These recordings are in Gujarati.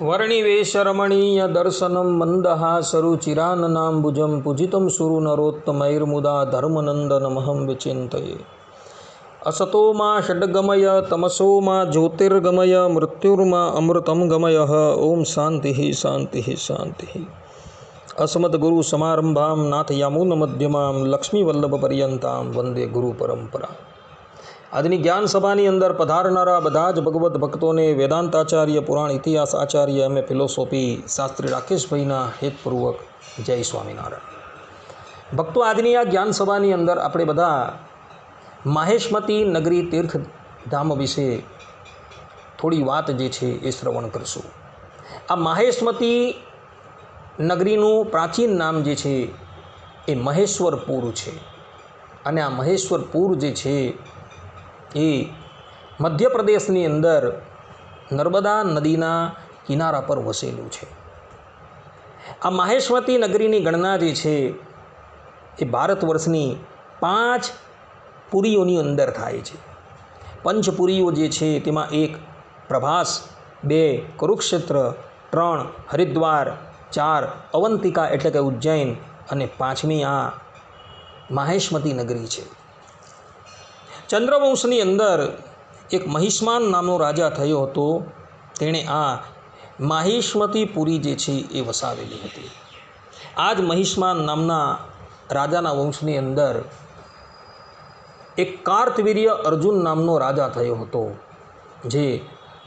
वर्णिवेशरमणीय दर्शनं मन्दहासरुचिराननाम्बुजं पूजितं सुरनरोत्तमैर्मुदा धर्मनन्दनमहं विचिन्तये। असतो मा षड्गमय तमसो मा ज्योतिर्गमय मृत्युर्मा अमृतं गमयः। ओम शान्तिः शान्तिः शान्तिः। अस्मद्गुरुसमारम्भां नाथयामुनमध्यमां लक्ष्मीवल्लभपर्यन्तां वंदे गुरुपरंपरा। આજની જ્ઞાન સભાની અંદર પધારનારા બધા જ ભગવત ભક્તોને વેદાંતાચાર્ય પુરાણ ઇતિહાસ આચાર્ય એમ એ ફિલોસોફી શાસ્ત્રી રાકેશભાઈના હેતપૂર્વક જય સ્વામિનારાયણ। ભક્તો, આજની આ જ્ઞાન સભાની અંદર આપણે બધા માહેશમતી નગરી તીર્થધામ વિશે થોડી વાત જે છે એ શ્રવણ કરશું। આ માહેશમતી નગરીનું પ્રાચીન નામ જે છે એ મહેશ્વરપુર છે અને આ મહેશ્વરપુર જે છે એ મધ્યપ્રદેશની અંદર નર્મદા નદીના કિનારા પર વસેલું છે। આ માહેશમતી નગરીની ગણના જે છે એ ભારત વર્ષની 5 પુરીઓની અંદર થાય છે। પંચપુરીઓ જે છે તેમાં 1 પ્રભાસ, 2 કુરુક્ષેત્ર, 3 હરિદ્વાર, 4 અવંતિકા એટલે કે ઉજ્જૈન અને 5મી આ માહેશમતી નગરી છે। ચંદ્રવંશની અંદર એક મહિષ્માન નામનો રાજા થયો હતો। તેણે આ માહેશમતી પુરી જે છે એ વસાવેલી હતી। આ જ મહિષ્માન નામના રાજાના વંશની અંદર એક કાર્તવીર્ય અર્જુન નામનો રાજા થયો હતો, જે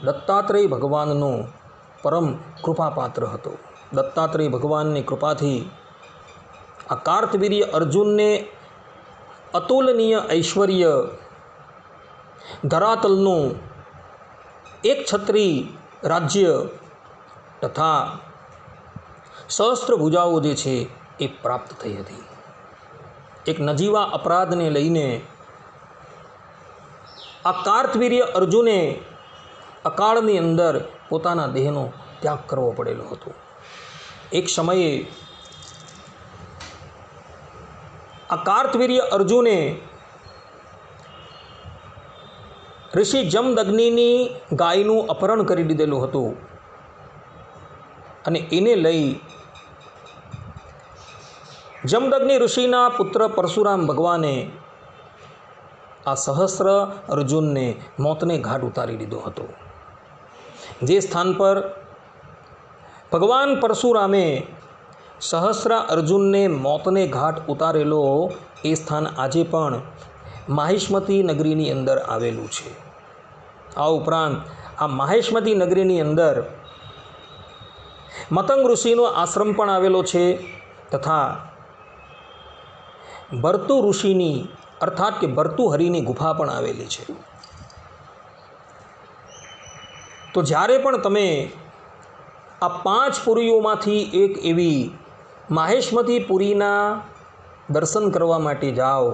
દત્તાત્રેય ભગવાનનો પરમ કૃપાપાત્ર હતો। દત્તાત્રેય ભગવાનની કૃપાથી આ કાર્તવીર્ય અર્જુનને અતુલનીય ઐશ્વર્ય, ધરાતલનું એક છત્રી રાજ્ય તથા સહસ્ત્ર ભુજાઓ જે છે એ પ્રાપ્ત થઈ હતી। એક નજીવા અપરાધને લઈને આ કાર્તવીર્ય અર્જુને અકાળની અંદર પોતાના દેહનો ત્યાગ કરવો પડેલો હતો। એક સમયે આ કાર્તવીર્ય અર્જુને ઋષિ જમદગ્નિની ગાયનું અપહરણ કરી દીધેલું હતું અને એને લઈ જમદગ્નિ ઋષિના પુત્ર પરશુરામ ભગવાને આ સહસ્ર અર્જુનને મોતને ઘાટ ઉતારી દીધો હતો। જે સ્થાન પર ભગવાન પરશુરામે સહસ્ર અર્જુનને મોતને ઘાટ ઉતારેલો એ સ્થાન આજે પણ માહેશમતી નગરીની અંદર આવેલું છે। આ ઉપરાંત આ માહેશમતી નગરીની અંદર મતંગ ઋષિનો આશ્રમ પણ આવેલો છે તથા ભર્તુ ઋષિની અર્થાત કે ભર્તુહરિની ગુફા પણ આવેલી છે। તો જ્યારે પણ તમે આ 5 પુરીઓમાંથી એક એવી માહેશમતી પુરીના દર્શન કરવા માટે જાઓ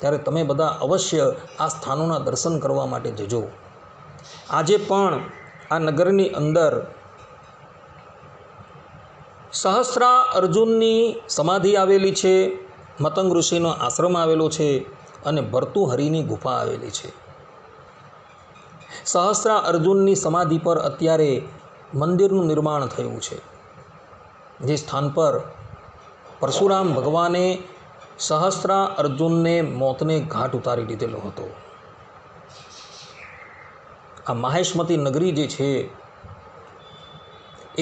ત્યારે તમે બધા અવશ્ય આ સ્થાનોના દર્શન કરવા માટે જજો। આજે પણ આ નગરની અંદર સહસ્રા અર્જુનની સમાધિ આવેલી છે, મતંગ ઋષિનો આશ્રમ આવેલો છે અને ભર્તુહરિની ગુફા આવેલી છે। સહસ્રા અર્જુનની સમાધિ પર અત્યારે મંદિરનું નિર્માણ થયું છે, જે સ્થાન પર પરશુરામ ભગવાને સહસ્રા અર્જુનને મોતને ઘાટ ઉતારી દીધેલો હતો। આ માહેશમતી નગરી જે છે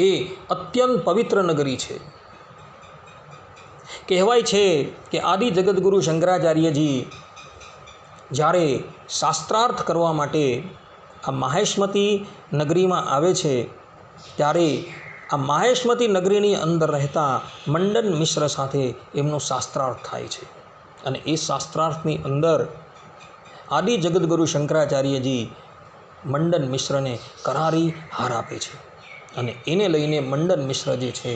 એ અત્યંત પવિત્ર નગરી છે। કહેવાય છે કે આદિ જગદગુરુ શંકરાચાર્યજી જ્યારે શાસ્ત્રાર્થ કરવા માટે આ માહેશમતી નગરીમાં આવે છે ત્યારે આ માહેશમતી નગરીની અંદર રહેતા મંડન મિશ્ર સાથે એમનો શાસ્ત્રાર્થ થાય છે અને એ શાસ્ત્રાર્થની અંદર આદિ જગદગુરુ શંકરાચાર્યજી મંડન મિશ્રને કરારી હાર આપે છે અને એને લઈને મંડન મિશ્ર જે છે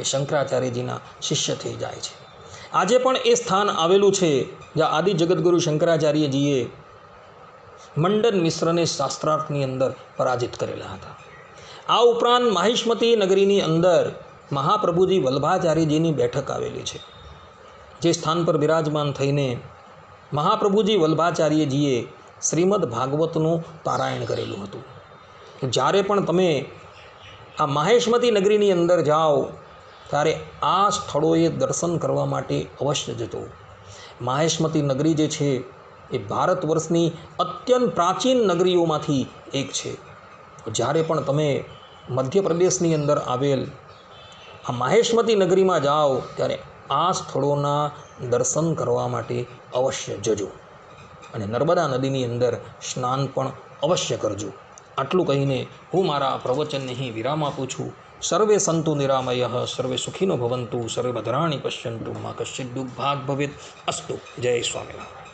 એ શંકરાચાર્યજીના શિષ્ય થઈ જાય છે। આજે પણ એ સ્થાન આવેલું છે જ્યાં આદિ જગદગુરુ શંકરાચાર્યજીએ મંડન મિશ્રને શાસ્ત્રાર્થની અંદર પરાજિત કરેલા હતા। આ ઉપરાંત માહેશમતી નગરીની અંદર મહાપ્રભુજી વલ્ભાચાર્યજીની બેઠક આવેલી છે, જે સ્થાન પર બિરાજમાન થઈને મહાપ્રભુજી વલ્ભાચાર્યજીએ શ્રીમદ ભાગવતનું પારાયણ કરેલું હતું। જ્યારે પણ તમે આ માહેશમતી નગરીની અંદર જાઓ ત્યારે આ સ્થળોએ દર્શન કરવા માટે અવશ્ય જજો. માહેશમતી નગરી જે છે એ ભારત વર્ષની અત્યંત પ્રાચીન નગરીઓમાંથી એક છે. જ્યારે પણ તમે મધ્યપ્રદેશની અંદર આવેલ આ માહેશમતી નગરીમાં જાઓ ત્યારે આ સ્થળોના દર્શન કરવા માટે અવશ્ય જજો અને નર્મદા નદીની અંદર સ્નાન પણ અવશ્ય કરજો. આટલું કહીને હું મારા પ્રવચનને અહીં વિરામ આપું છું. સર્વે સંતુ નિરામયઃ, સર્વે સુખીનો ભવંતુ, સર્વે ભદ્રાણી પશ્યંતુ, મા કશ્ચિદ દુઃખ ભાગ ભવેત. અસ્તુ. જય સ્વામિનારાયણ.